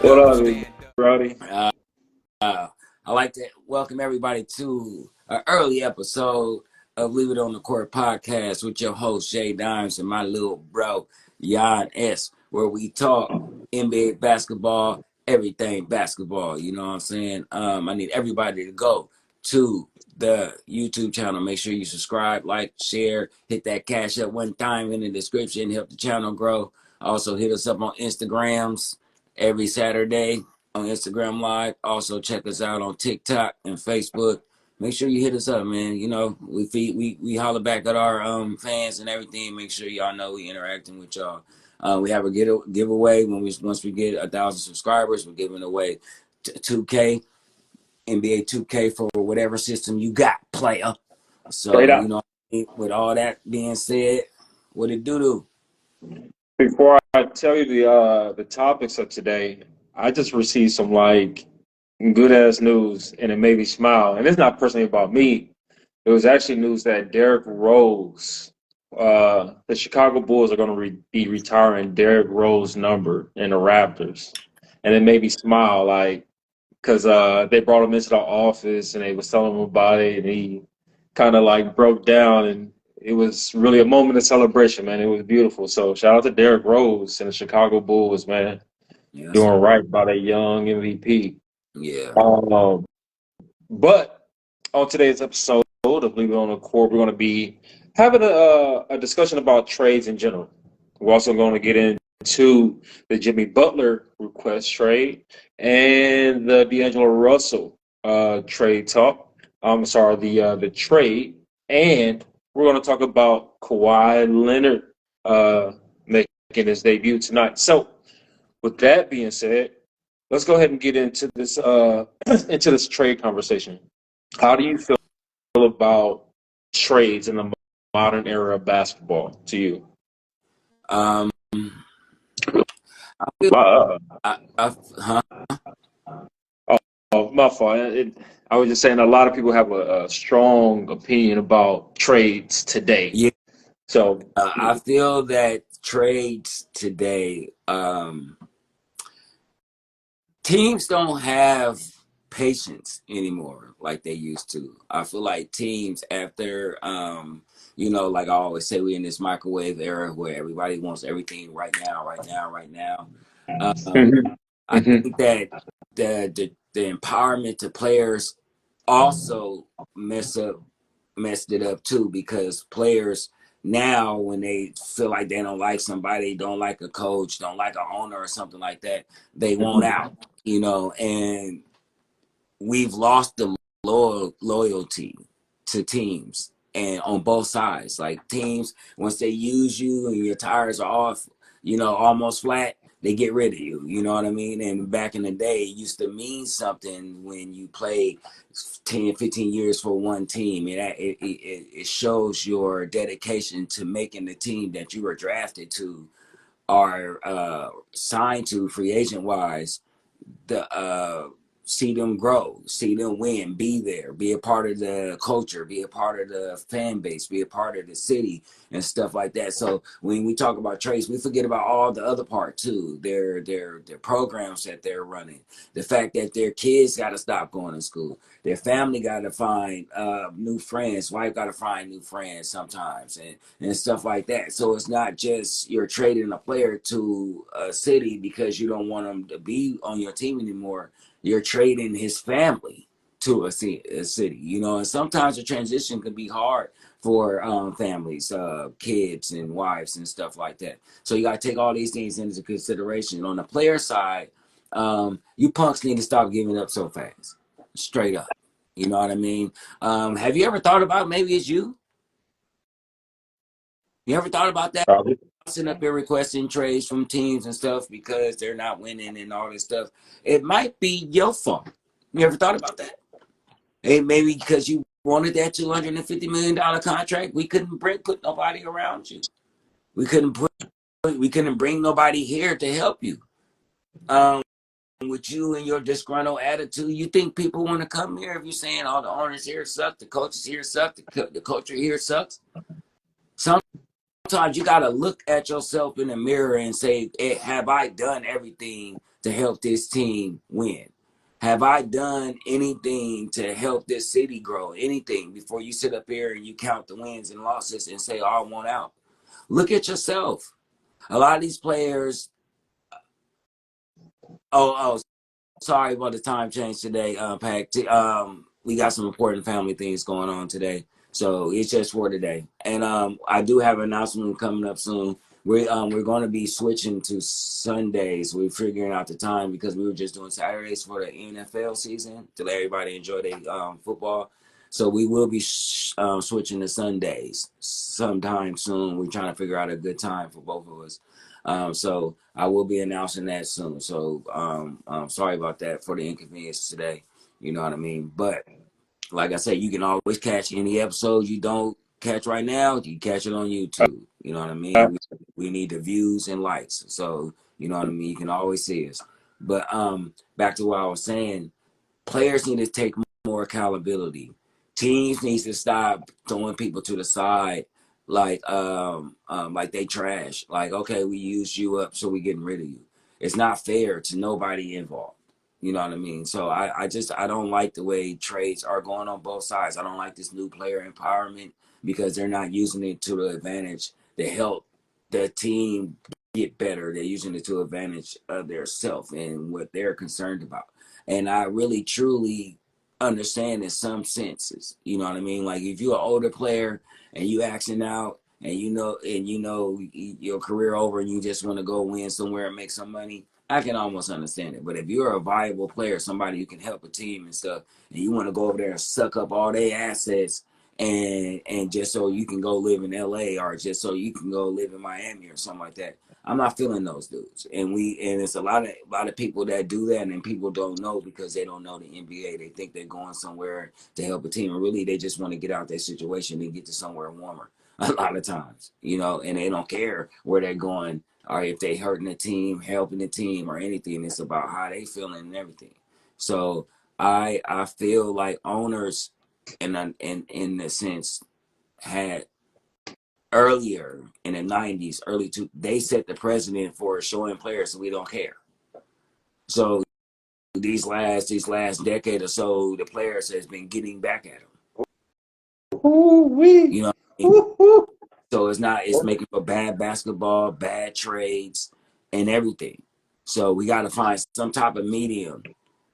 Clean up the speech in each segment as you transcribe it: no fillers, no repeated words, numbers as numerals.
What up, Brody? Uh, I'd like to welcome everybody to an early episode of Leave It on the Court podcast with your host, Jay Dimes, and my little bro, Jan S., where we talk NBA basketball, everything basketball. You know what I'm saying? I need everybody to go to the YouTube channel. Make sure you subscribe, like, share, hit that cash up one time in the description, help the channel grow. Also, hit us up on Instagrams every Saturday on Instagram Live. Also, check us out on TikTok and Facebook. Make sure you hit us up, man. You know, we holler back at our fans and everything. Make sure y'all know we interacting with y'all. We have a giveaway once we get 1,000 subscribers. We're giving away 2K, NBA 2K for whatever system you got, player. Straight So up. you know, with all that being said, what it do? Before I tell you the topics of today, I just received some good ass news, and it made me smile. And it's not personally about me. It was actually news that Derrick Rose, the Chicago Bulls are going to be retiring Derrick Rose number in the Raptors, and it made me smile, because they brought him into the office and they was telling him about it, and he kind of broke down, and it was really a moment of celebration, man. It was beautiful. So shout out to Derrick Rose and the Chicago Bulls, man, Yeah, doing right by that young MVP. yeah. Um, but on today's episode of Leave It on the Court, we're going to be having a discussion about trades in general. We're also going to get into the Jimmy Butler request trade and the DeAngelo Russell trade talk. I'm sorry, the trade, and we're going to talk about Kawhi Leonard making his debut tonight. So, with that being said, let's go ahead and get into this into this trade conversation. How do you feel about trades in the modern era of basketball? To you, Um, I feel, uh, huh? oh, my fault. I was just saying a lot of people have a strong opinion about trades today. Yeah. So, I feel that trades today, teams don't have patience anymore like they used to. I feel like teams after, like I always say, we in this microwave era where everybody wants everything right now, right now, right now. Um, mhm, I mhm. think that the empowerment to players also messed it up too, because players now, when they feel like they don't like somebody, don't like a coach, don't like an owner or something like that, they want out, and we've lost the loyalty to teams, and on both sides. Like, teams, once they use you and your tires are off, almost flat, they get rid of you. You know what I mean? And back in the day, it used to mean something when you played 10, 15 years for one team. It shows your dedication to making the team that you were drafted to or signed to free agent wise, the see them grow, see them win, be there, be a part of the culture, be a part of the fan base, be a part of the city and stuff like that. So when we talk about trades, we forget about all the other part too. Their programs that they're running, the fact that their kids got to stop going to school, their family got to find new friends, wife got to find new friends sometimes, and stuff like that. So it's not just you're trading a player to a city because you don't want them to be on your team anymore. You're trading his family to a city, and sometimes the transition can be hard for families, kids and wives and stuff like that. So you got to take all these things into consideration. On the player side, you punks need to stop giving up so fast, straight up. You know what I mean? Have you ever thought about, maybe it's you? You ever thought about that? Probably. Sitting up here requesting trades from teams and stuff because they're not winning and all this stuff. It might be your fault. You ever thought about that? Hey, maybe because you wanted that $250 million contract, we couldn't put nobody around you. We couldn't bring nobody here to help you. With you and your disgruntled attitude, you think people want to come here if you're saying all the owners here suck, the coaches here suck, the culture here sucks? Sometimes you got to look at yourself in the mirror and say, have I done everything to help this team win? Have I done anything to help this city grow? Anything before you sit up here and you count the wins and losses and say, oh, I want out? Look at yourself. A lot of these players, sorry about the time change today, Pac. We got some important family things going on today, so it's just for today. And I do have an announcement coming up soon. We're going to be switching to Sundays. We're figuring out the time because we were just doing Saturdays for the NFL season to let everybody enjoy their football. So we will be switching to Sundays sometime soon. We're trying to figure out a good time for both of us. So I will be announcing that soon. So sorry about that for the inconvenience today. You know what I mean? But like I said, you can always catch any episodes you don't catch right now. You can catch it on YouTube. You know what I mean? We need the views and likes. So, you know what I mean? You can always see us. But back to what I was saying, players need to take more accountability. Teams needs to stop throwing people to the side like they trash. Like, okay, we used you up, so we getting rid of you. It's not fair to nobody involved. You know what I mean? So I don't like the way trades are going on both sides. I don't like this new player empowerment because they're not using it to the advantage to help the team get better. They're using it to advantage of their self and what they're concerned about. And I really truly understand in some senses. You know what I mean? Like if you're an older player and you acting out and you know your career over and you just want to go win somewhere and make some money, I can almost understand it. But if you're a viable player, somebody who can help a team and stuff, and you want to go over there and suck up all their assets and just so you can go live in LA or just so you can go live in Miami or something like that, I'm not feeling those dudes. And it's a lot of people that do that, and people don't know because they don't know the NBA. They think they're going somewhere to help a team, and really they just want to get out their situation and get to somewhere warmer. A lot of times, and they don't care where they're going or if they hurting the team, helping the team, or anything. It's about how they feeling and everything. So I feel like owners, in a sense, had earlier in the 90s, they set the precedent for showing players that we don't care. So these last decade or so, the players has been getting back at them. Ooh-wee. You know what I mean? So it's making for bad basketball, bad trades, and everything. So we got to find some type of medium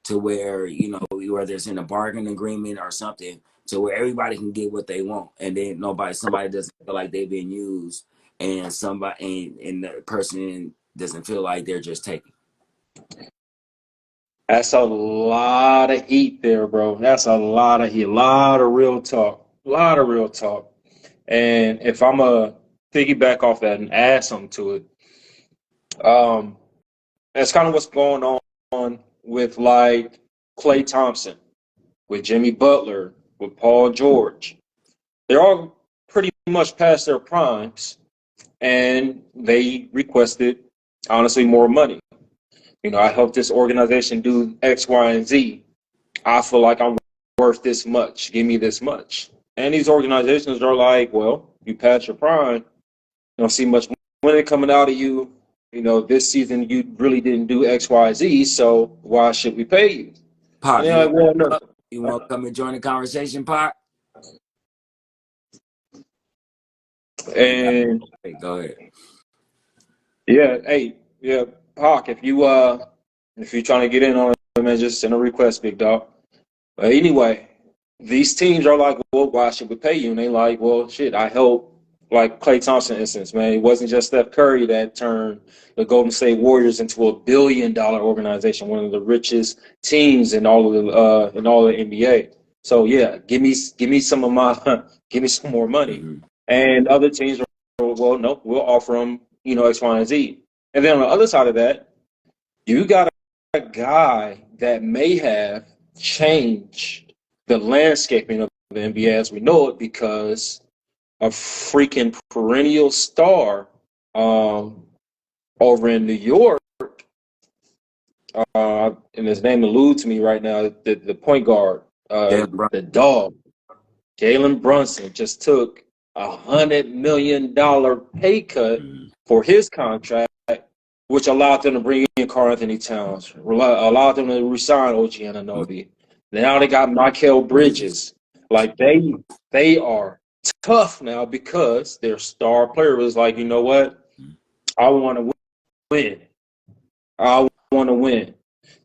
to where, whether it's in a bargain agreement or something, to where everybody can get what they want, and then somebody doesn't feel like they've been used, and and the person doesn't feel like they're just taking. That's a lot of heat there, bro. That's a lot of heat. A lot of real talk. A lot of real talk. And if I'm a piggyback off that and add something to it, that's kind of what's going on with like Klay Thompson, with Jimmy Butler, with Paul George. They're all pretty much past their primes, and they requested, honestly, more money. I helped this organization do X, Y, and Z. I feel like I'm worth this much. Give me this much. And these organizations are like, well, you passed your prime. You don't see much money coming out of you. This season you really didn't do X, Y, Z, so why should we pay you? Pop, And they're like, well, no. You want to come and join the conversation, Pop? And go ahead. Yeah, hey, yeah, Hawk, if you're trying to get in on it, man, just send a request, big dog. But anyway, these teams are like, well, why should we pay you? And they like, well, shit, I help. Like Klay Thompson instance, man, it wasn't just Steph Curry that turned the Golden State Warriors into $1 billion organization, one of the richest teams in all of the NBA. So yeah, give me some of my, give me some more money. Mm-hmm. And other teams are, well, no, we'll offer them, X, Y, and Z. And then on the other side of that, you got a guy that may have changed the landscaping of the NBA as we know it because a freaking perennial star over in New York, and his name eludes to me right now, the point guard, the dog, Jalen Brunson, just took $100 million pay cut for his contract, which allowed them to bring in Karl Anthony Towns, allowed them to resign OG Anunoby. Now they got Mikal Bridges. Like they are tough now because their star player was like, you know what? I want to win. I want to win.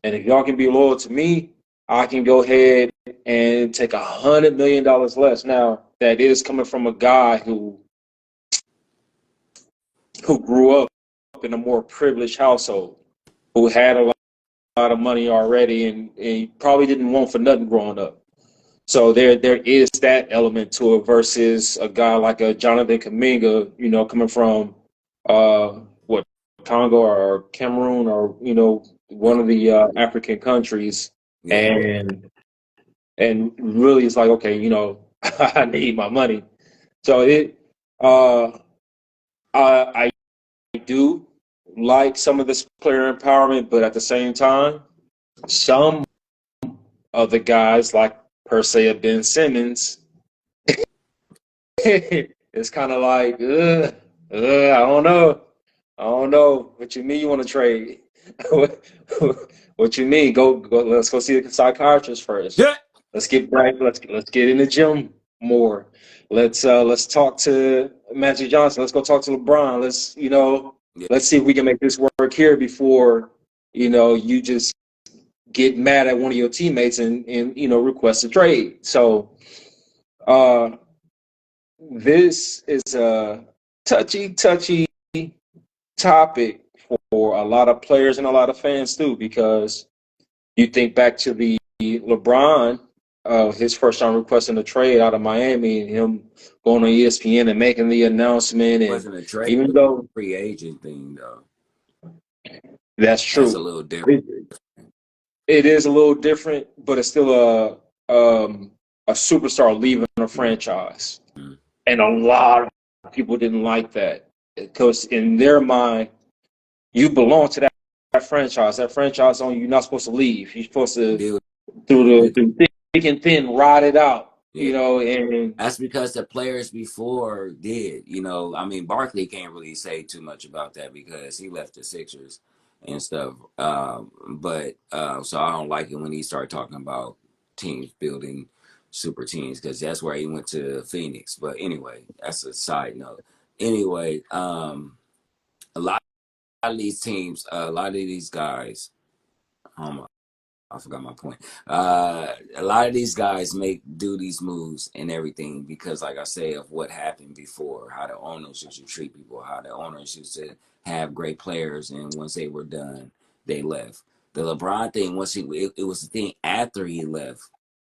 And if y'all can be loyal to me, I can go ahead and take $100 million less. Now, that is coming from a guy who grew up in a more privileged household, who had a lot of money already and he probably didn't want for nothing growing up. So there is that element to it versus a guy like a Jonathan Kuminga, you know, coming from Congo or Cameroon or, you know, one of the African countries, and really it's like, okay, you know, I need my money. So I do like some of this player empowerment, but at the same time, some of the guys like per se a Ben Simmons, it's kind of like, I don't know. What you mean you want to trade? What you mean? Go. Let's go see the psychiatrist first. Yeah. Let's get back. Let's get in the gym more. Let's talk to Magic Johnson. Let's go talk to LeBron. Let's see if we can make this work here before, you know, you just get mad at one of your teammates and you know, request a trade. So this is a touchy topic for a lot of players and a lot of fans too, because you think back to the LeBron, his first time requesting a trade out of Miami, and him going on ESPN and making the announcement. It wasn't a trade, even though free agent thing though. That's true. That's a little different. It is a little different, but it's still a superstar leaving a franchise, and a lot of people didn't like that because in their mind, you belong to that franchise. That franchise on you. You're not supposed to leave. You're supposed to through thick and thin ride it out. Yeah. You know, and that's because the players before did. You know, I mean, Barkley can't really say too much about that because he left the Sixers and stuff. But so I don't like it when he started talking about teams building super teams because that's where he went to Phoenix. But anyway, that's a side note. Anyway, a lot of these teams, a lot of these guys, I forgot my point. A lot of these guys do these moves and everything because, like I say, of what happened before, how the owners used to treat people, how the owners used to have great players, and once they were done, they left. The LeBron thing, it was the thing after he left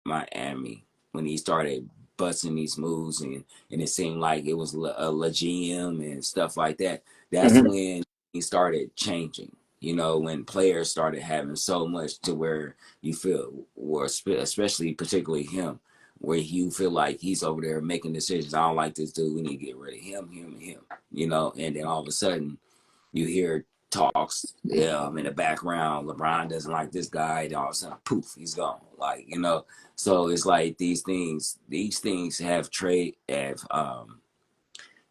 Miami when he started busting these moves, and it seemed like it was a GM and stuff like that. That's when he started changing. You know, when players started having so much to where you feel, or especially particularly him, where you feel like he's over there making decisions. I don't like this dude. We need to get rid of him, and him. You know, and then all of a sudden you hear talks in the background. LeBron doesn't like this guy. And all of a sudden, poof, he's gone. Like, you know, so it's like these things have changed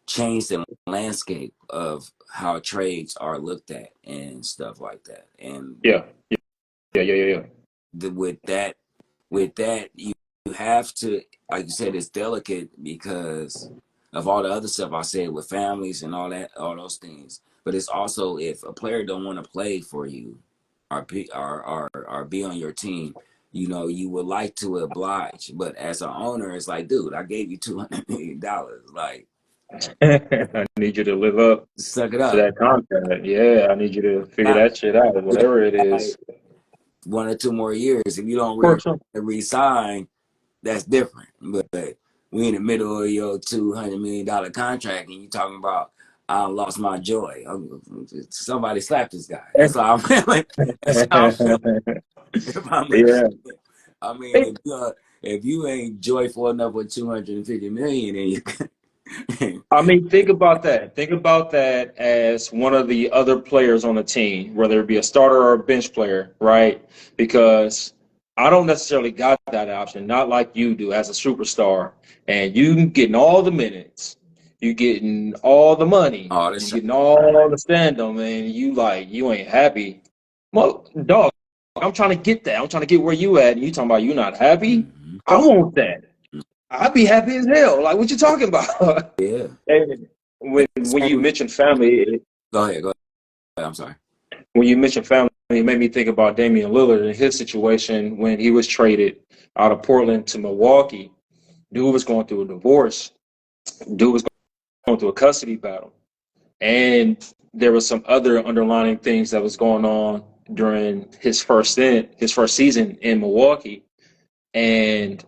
the landscape of how trades are looked at and stuff like that. And yeah. With that, you have to, like you said, it's delicate because of all the other stuff I said with families and all those things. But it's also, if a player don't want to play for you or be on your team, you know, you would like to oblige. But as an owner, it's like, dude, I gave you $200 million. Like, I need you to live up suck it to up. that contract. Yeah, I need you to figure that shit out, whatever it is. 1 or 2 more years. If you don't resign, that's different. But we in the middle of your $200 million contract, and you talking about I lost my joy. Somebody slapped this guy. That's how I'm feeling. That's how I'm feeling. I mean, if you ain't joyful enough with $250 million, then you. I mean, think about that. Think about that as one of the other players on the team, whether it be a starter or a bench player, right? Because I don't necessarily got that option, not like you do as a superstar. And you getting all the minutes. You getting all the money. All the You shot. getting all the stand-up, man. You ain't happy. Well, dog, I'm trying to get that. I'm trying to get where you at. And you talking about you not happy? Mm-hmm. I want that. I'd be happy as hell. Like, what you talking about? Yeah. And when you Same. mentioned family, Go ahead. Go ahead. I'm sorry. when you mentioned family, it made me think about Damian Lillard and his situation when he was traded out of Portland to Milwaukee. Dude was going through a divorce. Dude was going through a custody battle. And there was some other underlying things that was going on during his first season in Milwaukee. And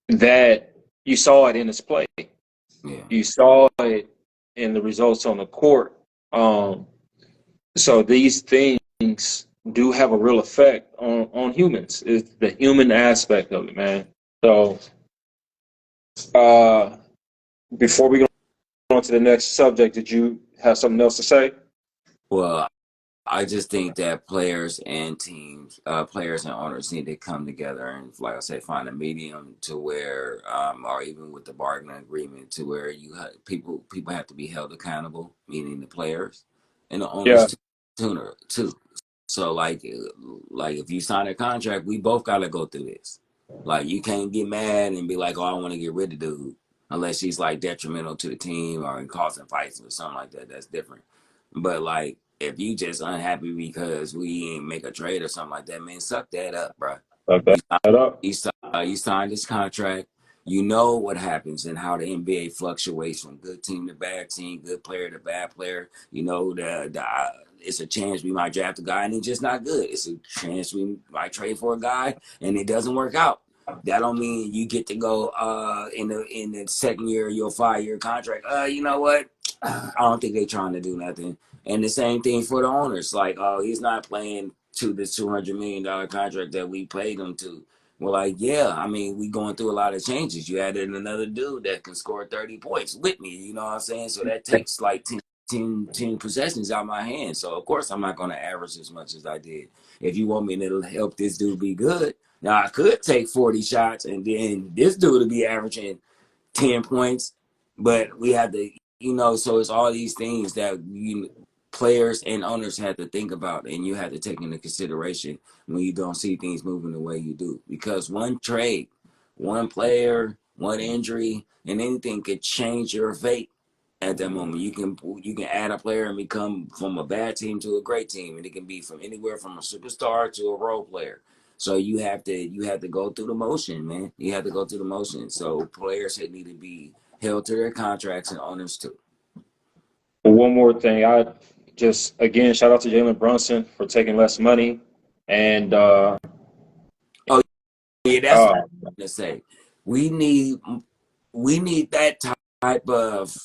that you saw it in his play. Yeah. You saw it in the results on the court. So these things do have a real effect on humans. It's the human aspect of it, man. So uh, before we go on to the next subject, did you have something else to say? Well, I just think that players and teams, players and owners need to come together and, like I said, find a medium to where, or even with the bargaining agreement, to where people have to be held accountable, meaning the players and the owners Yeah. too. So like if you sign a contract, we both got to go through this. Like you can't get mad and be like, "Oh, I want to get rid of dude," unless he's like detrimental to the team or causing fights or something like that. That's different. But like if you just unhappy because we ain't make a trade or something like that, man, suck that up, bro. Fuck You that up. you signed this contract. You know what happens and how the NBA fluctuates from good team to bad team, good player to bad player. You know it's a chance we might draft a guy and he's just not good. It's a chance we might trade for a guy and it doesn't work out. That don't mean you get to go in the second year of your 5-year contract. You know what? I don't think they're trying to do nothing. And the same thing for the owners. Like, oh, he's not playing to this $200 million contract that we paid him to. We're like, yeah, I mean, we going through a lot of changes. You added another dude that can score 30 points with me, you know what I'm saying? So that takes like 10 possessions out of my hands. So, of course, I'm not going to average as much as I did. If you want me to help this dude be good, now I could take 40 shots and then this dude would be averaging 10 points, but we have to, so it's all these things that players and owners have to think about and you have to take into consideration when you don't see things moving the way you do. Because one trade, one player, one injury, and anything could change your fate at that moment. You can add a player and become from a bad team to a great team, and it can be from anywhere from a superstar to a role player. So you have to go through the motion, man. You have to go through the motion. So players need to be held to their contracts and owners too. One more thing, I just again shout out to Jalen Brunson for taking less money, and Oh yeah, that's what I'm going to say. We need that type of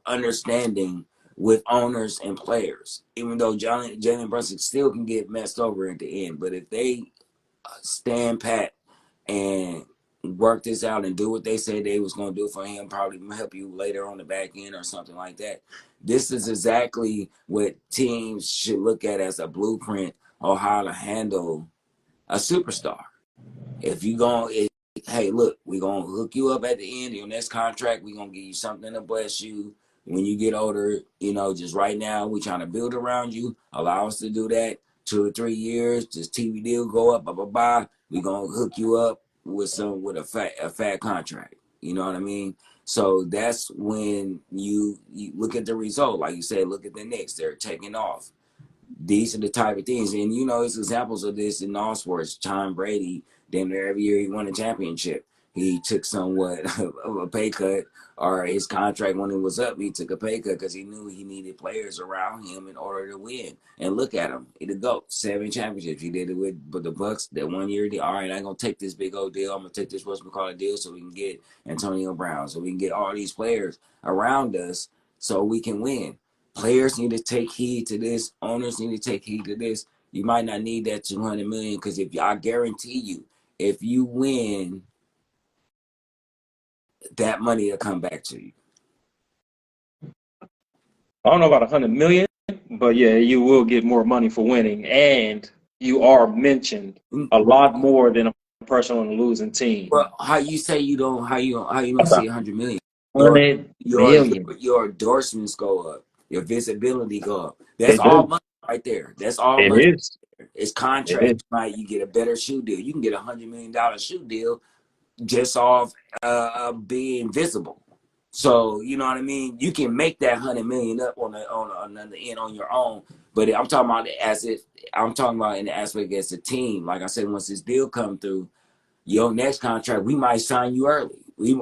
understanding with owners and players. Even though Jalen Brunson still can get messed over at the end, but if they stand pat and work this out and do what they said they was going to do for him, probably help you later on the back end or something like that. This is exactly what teams should look at as a blueprint on how to handle a superstar. If you going, hey, look, we're going to hook you up at the end of your next contract. We're going to give you something to bless you when you get older. Just right now, we're trying to build around you. Allow us to do that. 2 or 3 years, this TV deal go up, blah, blah, blah. We're going to hook you up with a fat contract. You know what I mean? So that's when you look at the result. Like you said, look at the Knicks. They're taking off. These are the type of things. And, it's examples of this in all sports. Tom Brady, damn near every year he won a championship. He took somewhat of a pay cut, or his contract when it was up, he took a pay cut because he knew he needed players around him in order to win. And look at him. He did go 7 championships. He did it with the Bucks that 1 year. All right, I'm going to take this big old deal. I'm going to take this what's called a deal so we can get Antonio Brown, so we can get all these players around us so we can win. Players need to take heed to this. Owners need to take heed to this. You might not need that $200 million because I guarantee you, if you win, that money will come back to you. I don't know about 100 million, but yeah, you will get more money for winning, and you are mentioned a lot more than person on a losing team. Well, how you say you don't? How you don't see 100 million? $100 million. Your endorsements go up. Your visibility go up. They That's all do. money right there. That's all It money. is. It's It contract. is. Right? You get a better shoe deal. You can get $100 million shoe deal just off being visible. So you know what I mean. You can make that 100 million up on another end on your own. But I'm talking about I'm talking about in the aspect as a team. Like I said, once this deal come through, your next contract, we might sign you early. We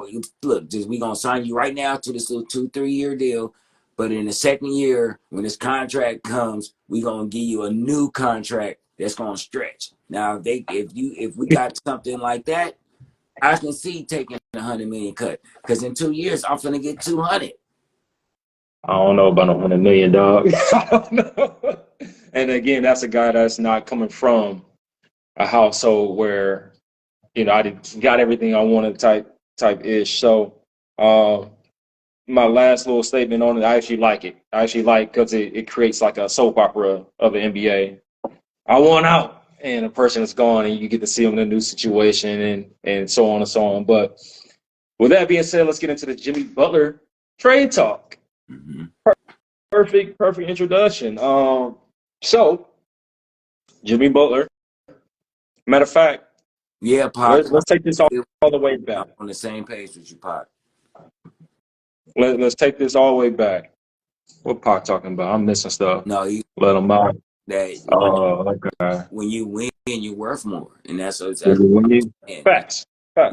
gonna sign you right now to this little 2-3 year deal. But in the second year, when this contract comes, we gonna give you a new contract that's gonna stretch. Now, if we got something like that, I can see taking 100 million cut. Because in 2 years, I'm finna get 200. I don't know about 100 million, dog. I don't know. And again, that's a guy that's not coming from a household where I got everything I wanted type ish. So, my last little statement on it, I actually like it. I actually like because it creates like a soap opera of the NBA. I want out, and a person is gone, and you get to see them in a new situation, and so on and so on. But with that being said, let's get into the Jimmy Butler trade talk. Mm-hmm. Perfect introduction. So Jimmy Butler. Matter of fact, Yeah, Pac. let's take this all the way back. I'm on the same page with you, Pac. Let's take this all the way back. What Pac talking about? I'm missing stuff. No, you Let him out. that Okay. when you win, you're worth more, and that's what Facts.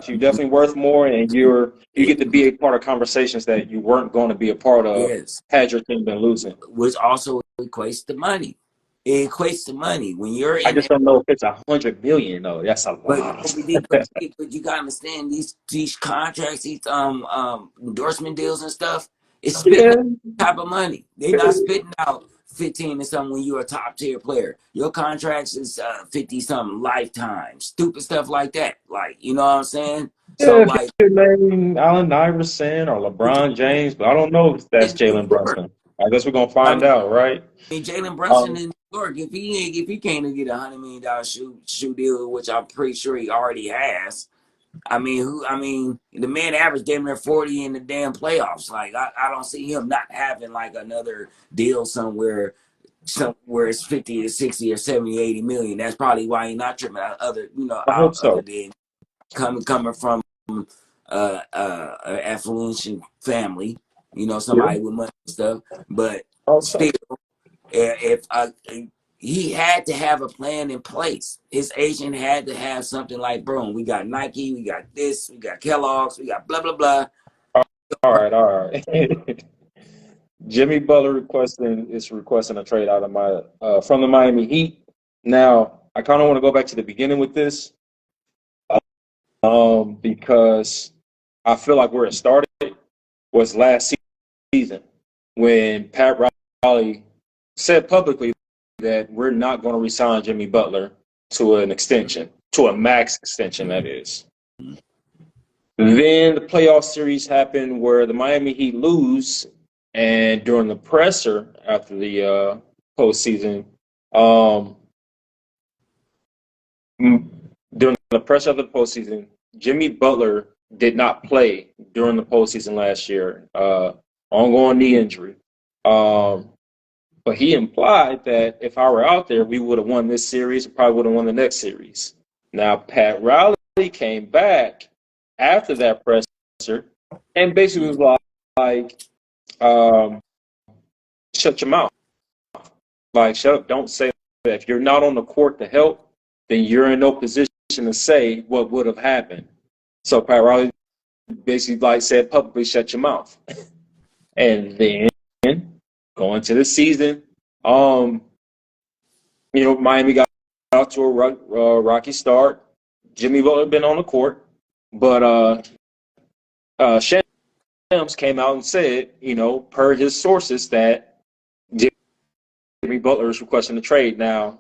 You're definitely worth more, and you get to be a part of conversations that you weren't going to be a part of had your team been losing. Which also equates to money. It equates to money when you're in. I just don't know if it's 100 million though. That's a lot. But you gotta understand these contracts, these endorsement deals and stuff. It's spitting type of money. They're not spitting out 15 and something when you're a top tier player. Your contracts is 50 something lifetime, stupid stuff like that. Like, you know what I'm saying? So like your name Allen Iverson or LeBron James, but I don't know if that's Jalen Brunson. I guess we're gonna find out, right? I mean, Jalen Brunson in New York, if he can't get $100 million shoe deal, which I'm pretty sure he already has. I mean, the man averaged damn near 40 in the damn playoffs. Like, I don't see him not having like another deal somewhere it's 50 or 60 or 70, 80 million. That's probably why he's not tripping out other than coming from an affluent family, somebody with money and stuff. But still, if he had to have a plan in place. His agent had to have something like, bro, we got Nike, we got this, we got Kellogg's, we got blah, blah, blah. All right. Jimmy Butler requesting a trade out of from the Miami Heat. Now, I kind of want to go back to the beginning with this, because I feel like where it started was last season when Pat Riley said publicly that we're not going to resign Jimmy Butler to an extension, to a max extension, that is. Then the playoff series happened where the Miami Heat lose, and during the presser after the postseason, during the presser of the postseason, Jimmy Butler did not play during the postseason last year, ongoing knee injury. But he implied that if I were out there, we would have won this series, probably would have won the next series. Now, Pat Riley came back after that presser and basically was like, shut your mouth. Like, shut up. Don't say that. If you're not on the court to help, then you're in no position to say what would have happened. So Pat Riley basically said publicly, shut your mouth. And then going to the season, Miami got out to a rocky start. Jimmy Butler been on the court, but Shams came out and said, per his sources, that Jimmy Butler is requesting a trade. Now,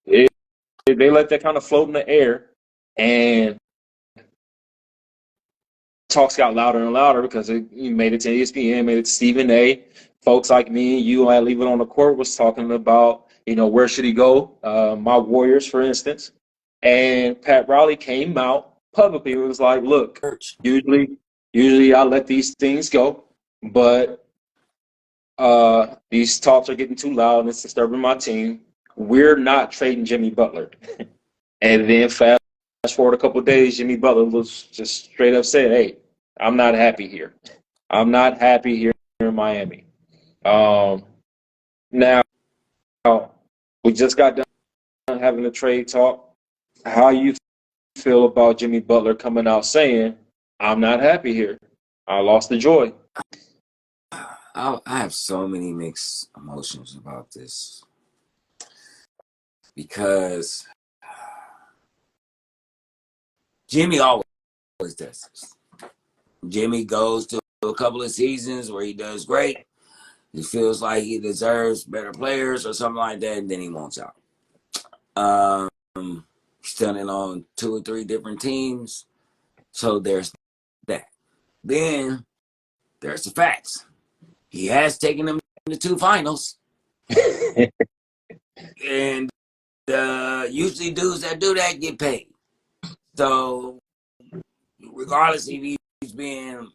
they let that kind of float in the air, and talks got louder and louder because he made it to ESPN, made it to Stephen A. Folks like me and you, I Leave It on the Court, was talking about, where should he go? My Warriors, for instance. And Pat Riley came out publicly. It was like, look, Church. usually I let these things go, but these talks are getting too loud and it's disturbing my team. We're not trading Jimmy Butler. And then fast forward a couple of days, Jimmy Butler was just straight up said, hey, I'm not happy here. I'm not happy here in Miami. Now, we just got done having a trade talk. How you feel about Jimmy Butler coming out saying, I'm not happy here. I lost the joy. I have so many mixed emotions about this because Jimmy always does this. Jimmy goes to a couple of seasons where he does great. He feels like he deserves better players or something like that, and then he wants out. He's done it on 2 or 3 different teams. So there's that. Then there's the facts. He has taken them to 2 finals. And usually dudes that do that get paid. So regardless if he's being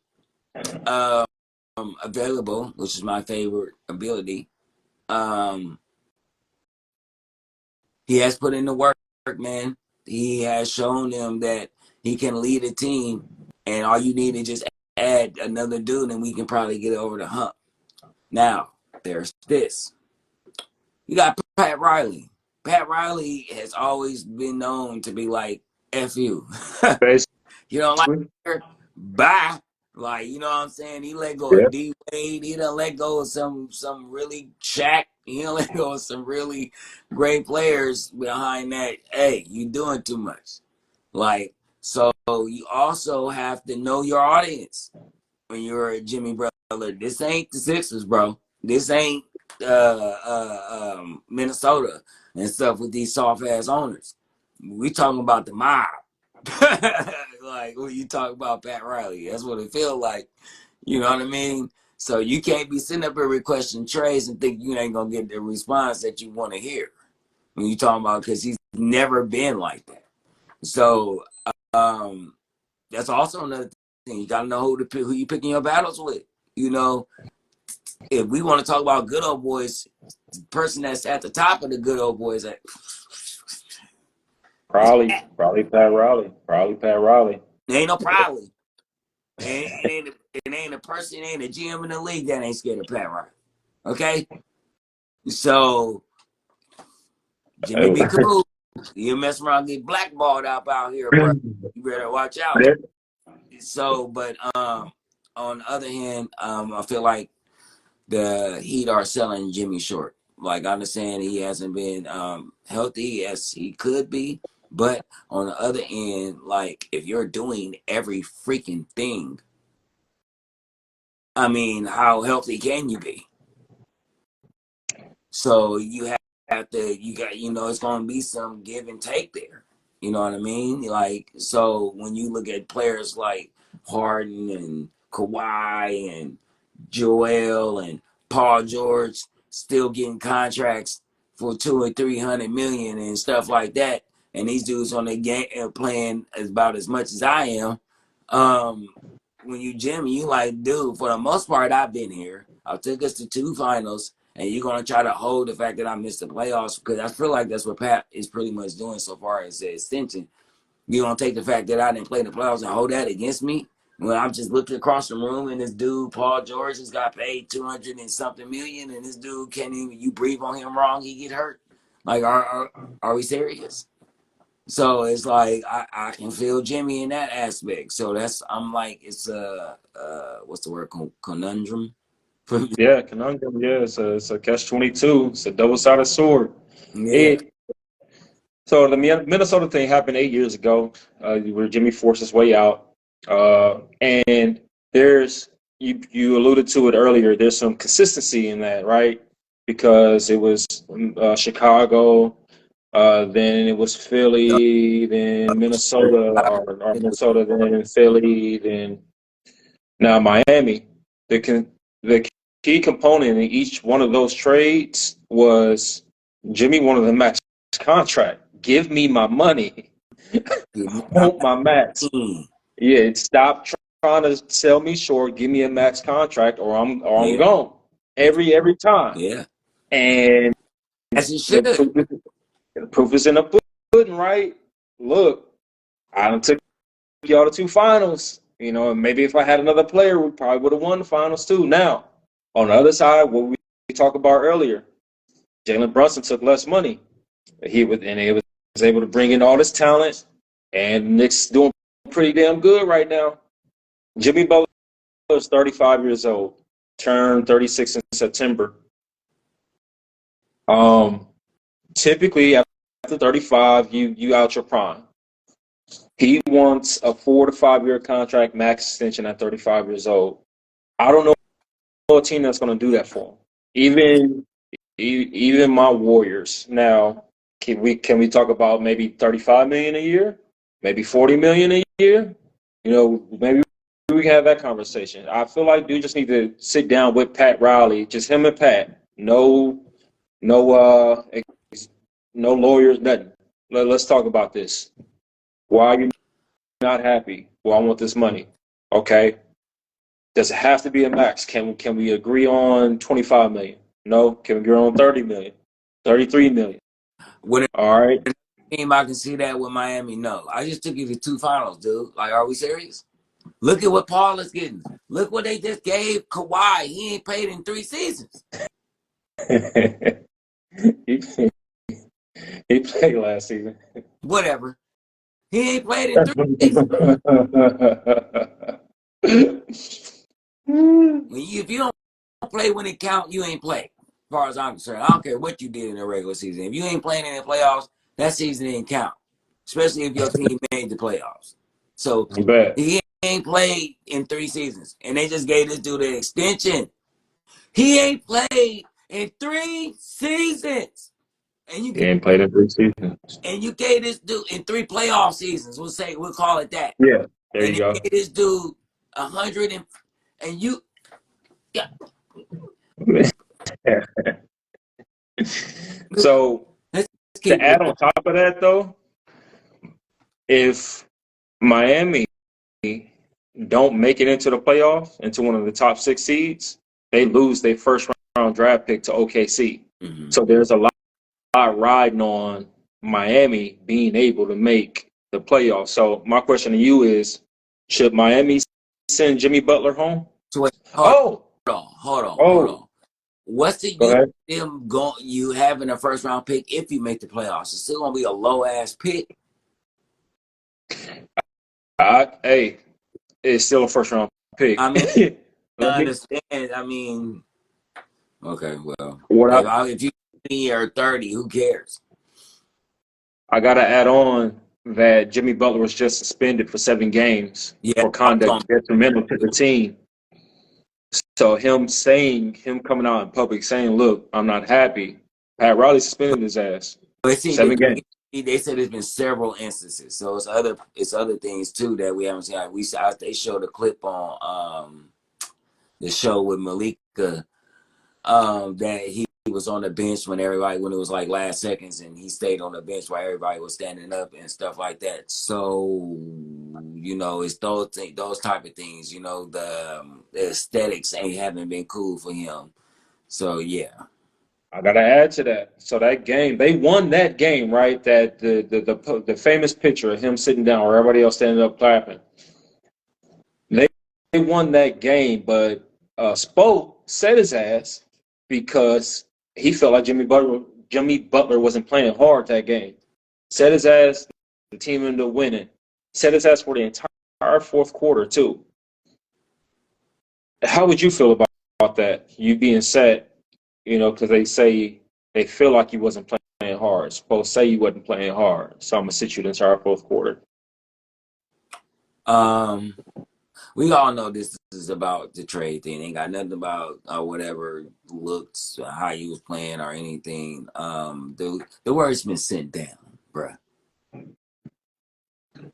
available, which is my favorite ability, he has put in the work, man. He has shown them that he can lead a team, and all you need is just add another dude, and we can probably get over the hump. Now, there's this. You got Pat Riley. Pat Riley has always been known to be like, F you. You don't like her? Bye. Like, you know what I'm saying? He let go of D Wade. He done let go of some really Shaq. He done let go of some really great players behind that. Hey, you doing too much. Like, so you also have to know your audience when you're a Jimmy Butler. This ain't the Sixers, bro. This ain't Minnesota and stuff with these soft ass owners. We talking about the mob. Like when you talk about Pat Riley, that's what it feels like. You know what I mean? So you can't be sitting up here requesting trades and think you ain't gonna get the response that you want to hear when you talking about, because he's never been like that. So that's also another thing. You gotta know who you picking your battles with. You know, if we want to talk about good old boys, the person that's at the top of the good old boys, Probably Pat Riley. There ain't no probably. It ain't a person, it ain't a GM in the league that ain't scared of Pat Riley. Okay? So, Jimmy be cool. You mess around, get blackballed out here, bro. You better watch out. So, but on the other hand, I feel like the Heat are selling Jimmy short. Like, I understand he hasn't been healthy as he could be. But on the other end, like, if you're doing every freaking thing, I mean, how healthy can you be? So you have to, it's going to be some give and take there. You know what I mean? Like, so when you look at players like Harden and Kawhi and Joel and Paul George still getting contracts for 200 or 300 million and stuff like that, and these dudes on the game playing about as much as I am. When you Jimmy, you like, dude, for the most part, I've been here. I took us to 2 finals, and you're gonna try to hold the fact that I missed the playoffs, because I feel like that's what Pat is pretty much doing so far as the extension. You're gonna take the fact that I didn't play the playoffs and hold that against me when I'm just looking across the room and this dude Paul George has got paid 200 and something million, and this dude can't even, you breathe on him wrong, he get hurt. Like, are we serious? So it's like I can feel Jimmy in that aspect. So I'm like, it's a what's the word, conundrum? Yeah, conundrum. Yeah, it's a catch-22. It's a double-sided sword. Yeah. So the Minnesota thing happened 8 years ago, where Jimmy forced his way out, and there's you alluded to it earlier. There's some consistency in that, right? Because it was Chicago, then it was Philly, then Minnesota, or Minnesota, then Philly, then now Miami. The key component in each one of those trades was Jimmy wanted the max contract. Give me my money. I want my max. mean, Yeah, stop trying to sell me short. Give me a max contract, or I'm yeah, gone. Every time. yeah, And as you the should. proof is in the pudding, right? Look, I done took y'all to 2 finals. You know, and maybe if I had another player, we probably would have won the finals too. Now, on the other side, what we talked about earlier, Jalen Brunson took less money. He was able to bring in all this talent, and Nick's doing pretty damn good right now. Jimmy Butler is 35 years old, turned 36 in September. Um, Typically after 35, you out your prime. He wants a 4 to 5 year contract, max extension at 35 years old. I don't know a team that's going to do that for him. Even my Warriors. Now, can we talk about maybe 35 million a year, maybe 40 million a year? You know, maybe we can have that conversation. I feel like we just need to sit down with Pat Riley, just him and Pat. No, no lawyers, nothing. Let's talk about this. Why are you not happy? Well, I want this money. Okay. Does it have to be a max? Can we agree on 25 million? No. Can we agree on 30 million? 33 million. When All right. a team I can see that with Miami, no. I just took you to 2 finals, dude. Like, are we serious? Look at what Paul is getting. Look what they just gave Kawhi. He ain't played in 3 seasons. he, he played last season. Whatever. He ain't played in 3 seasons. If you don't play when it count, you ain't played. As far as I'm concerned, I don't care what you did in the regular season. If you ain't playing in the playoffs, that season didn't count. Especially if your team made the playoffs. So he ain't played in 3 seasons. And they just gave this dude an extension. He ain't played in 3 seasons. And He ain't played in 3 seasons. And you gave this dude in 3 playoff seasons. We'll call it that. Yeah, there And you they go. gave this dude 100 and you. Yeah. So to add on top of that, though, if Miami don't make it into the playoffs, into one of the top 6 seeds, they lose their first round draft pick to OKC. Mm-hmm. So there's a lot riding on Miami being able to make the playoffs. So my question to you is, should Miami send Jimmy Butler home? So wait, hold on. What's the use of them you having a first round pick if you make the playoffs? It's still gonna be a low ass pick. Hey, it's still a first round pick. I mean, I understand. I mean, okay, well, if you 20 or 30, who cares? I gotta add on that Jimmy Butler was just suspended for 7 games for conduct detrimental to the team. So him coming out in public saying, "Look, I'm not happy." Pat Riley suspended his ass. But see, 7 games. they said there's been several instances, so it's other things too that we haven't seen. Like they showed a clip on the show with Malika that he was on the bench when it was like last seconds, and he stayed on the bench while everybody was standing up and stuff like that. So it's those type of things. The aesthetics haven't been cool for him. So yeah. I gotta add to that. So that game, they won that game, right? That the famous picture of him sitting down, or everybody else standing up clapping. They won that game, but Spo set his ass because he felt like Jimmy Butler wasn't playing hard that game. Set his ass. The team ended up winning. Set his ass for the entire fourth quarter too. How would you feel about that? You being set. Because they feel like you wasn't playing hard. Spo say you wasn't playing hard, so I'm gonna sit you the entire fourth quarter. We all know this is about the trade thing. Ain't got nothing about whatever looks, how you was playing or anything. The word's been sent down, bruh.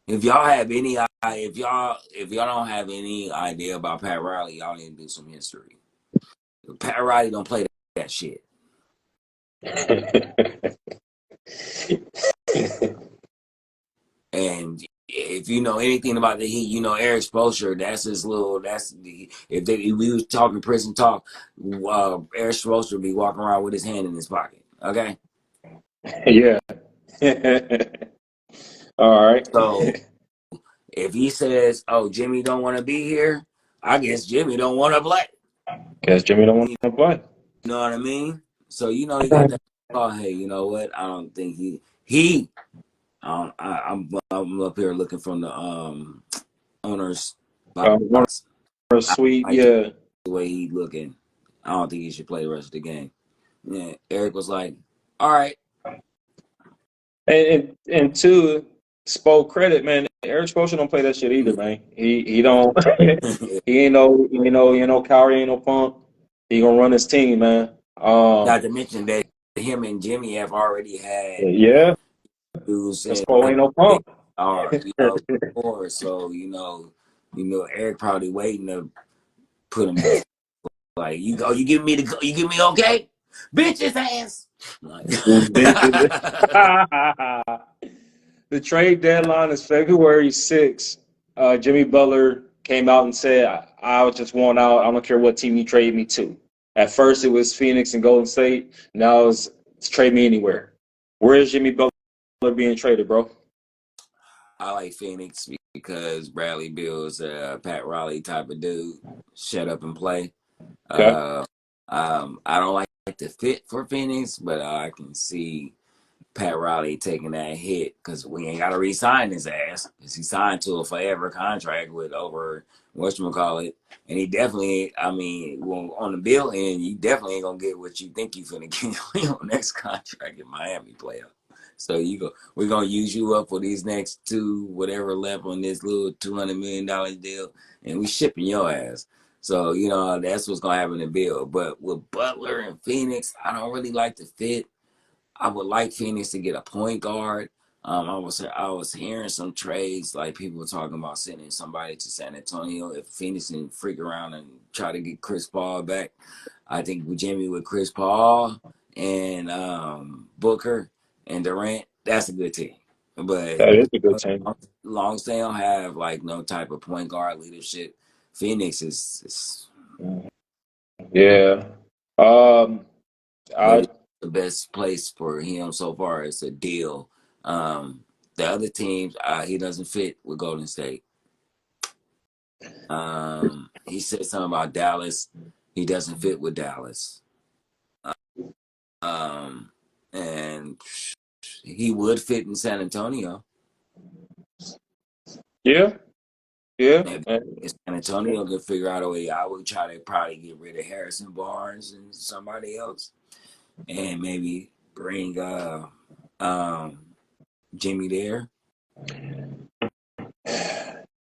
If y'all don't have any idea about Pat Riley, y'all need to do some history. Pat Riley don't play that shit. And if you know anything about the Heat, you know Eric Spoelstra. That's his little. If we was talking prison talk, Eric Spoelstra would be walking around with his hand in his pocket. Okay. Yeah. All right. So if he says, "Oh, Jimmy don't want to be here," I guess Jimmy don't want to play. Guess Jimmy don't want You to play. know what I mean? So you know he got that. Oh, hey, you know what? I don't think he. I'm up here looking from the owners One box. I sweet, like yeah. the way he looking. I don't think he should play the rest of the game. Yeah, Eric was like, "All right." And to Spo credit, man, Eric Spoelstra don't play that shit either, man. He don't he ain't no coward, he ain't no punk. He gonna run his team, man. Not to mention that him and Jimmy have already had Yeah, dudes saying Spo how ain't no they punk. are, before. So Eric probably waiting to put him in. Like you give me okay, bitch his ass. Like, The trade deadline is February 6th. Jimmy Butler came out and said, I just want out. I don't care what team you trade me to. At first, it was Phoenix and Golden State. Now it's trade me anywhere. Where is Jimmy Butler being traded, bro? I like Phoenix because Bradley Beal's a Pat Riley type of dude. Shut up and play. Okay. I don't like the fit for Phoenix, but I can see Pat Riley taking that hit because we ain't got to re-sign his ass because he signed to a forever contract with over whatchamacallit. And he definitely, on the bill end, you definitely ain't going to get what you think you finna get on next contract in Miami player. So we're going to use you up for these next two, whatever left on this little $200 million deal, and we shipping your ass. So, that's what's going to happen in Bill. But with Butler and Phoenix, I don't really like the fit. I would like Phoenix to get a point guard. I was hearing some trades, like people were talking about sending somebody to San Antonio if Phoenix can freak around and try to get Chris Paul back. I think with Jimmy with Chris Paul and Booker and Durant, that's a good team. But That is a good team. long as they don't have like no type of point guard leadership, Phoenix is Yeah. I the best place for him so far is a deal. The other teams, he doesn't fit with Golden State. He said something about Dallas. He doesn't fit with Dallas. And he would fit in San Antonio. yeah. Maybe if San Antonio could figure out a way, I would try to probably get rid of Harrison Barnes and somebody else, and maybe bring Jimmy there.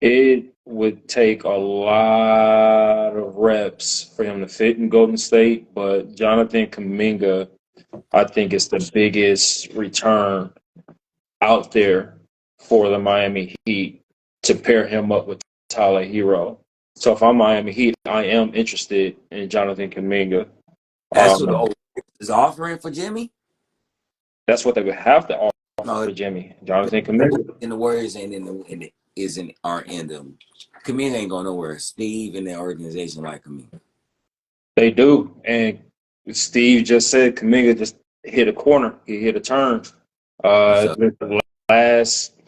It would take a lot of reps for him to fit in Golden State, but Jonathan Kuminga, I think, is the biggest return out there for the Miami Heat to pair him up with Tyler Hero. So if I'm Miami Heat, I am interested in Jonathan Kuminga. That's what the old is offering for Jimmy. That's what they would have to offer No, for Jimmy. Jonathan Kuminga. in the Warriors ain't aren't in them. Kuminga ain't going nowhere. Steve and the organization like Kuminga. They do. And Steve just said Kuminga just hit a corner. He hit a turn. So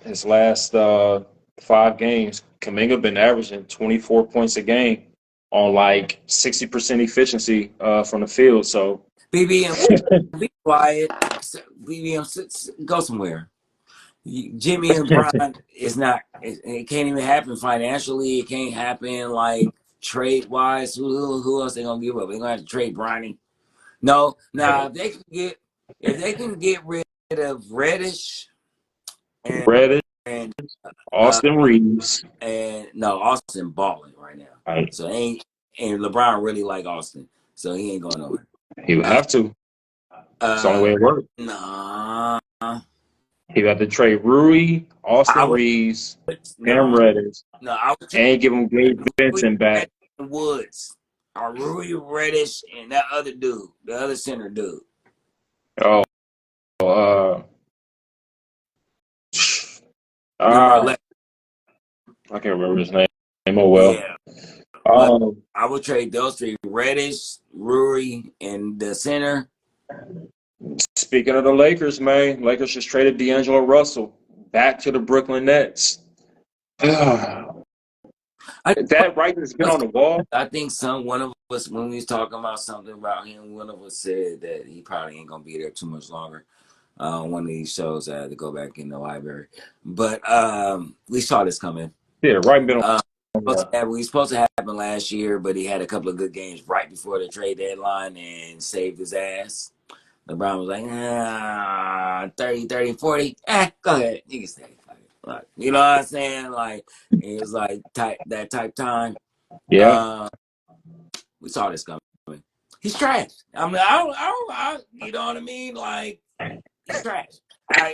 His last 5 games, Kuminga been averaging 24 points a game on like 60% efficiency from the field. So BBM, be quiet. BBM, go somewhere. Jimmy and Brian is not. It can't even happen financially. It can't happen like trade wise. Who else they gonna give up? They gonna have to trade Bronny. No, now if they can get rid of Reddish and Reddish, and Austin Reeves. and no, Austin balling right now. Right. So and LeBron really like Austin, so he ain't going nowhere. He would have to. It's the only way it works. Nah, He would have to trade Rui, Austin Reeves, Cam Reddish, I would and give him Gabe Vincent back. Woods, or Rui Reddish, and that other dude, the other center dude. Oh, Number Ah, 11. I can't remember his name. Oh well. Yeah. But Um, I would trade those three: Reddish, Rui, and the center. Speaking of the Lakers, man, Lakers just traded DeAngelo Russell back to the Brooklyn Nets. That I writing's been on the wall. I think one of us, when we was talking about something about him, one of us said that he probably ain't gonna be there too much longer. One of these shows I had to go back in the library, but we saw this coming. Yeah, writing been on the wall. We was supposed to happen last year, but he had a couple of good games right before the trade deadline and saved his ass. LeBron was like, 30, 40. Go ahead. You can stay. Like, you know what I'm saying? Like, it was like that type time. Yeah. We saw this coming. He's trash. I mean, you know what I mean? Like, he's trash.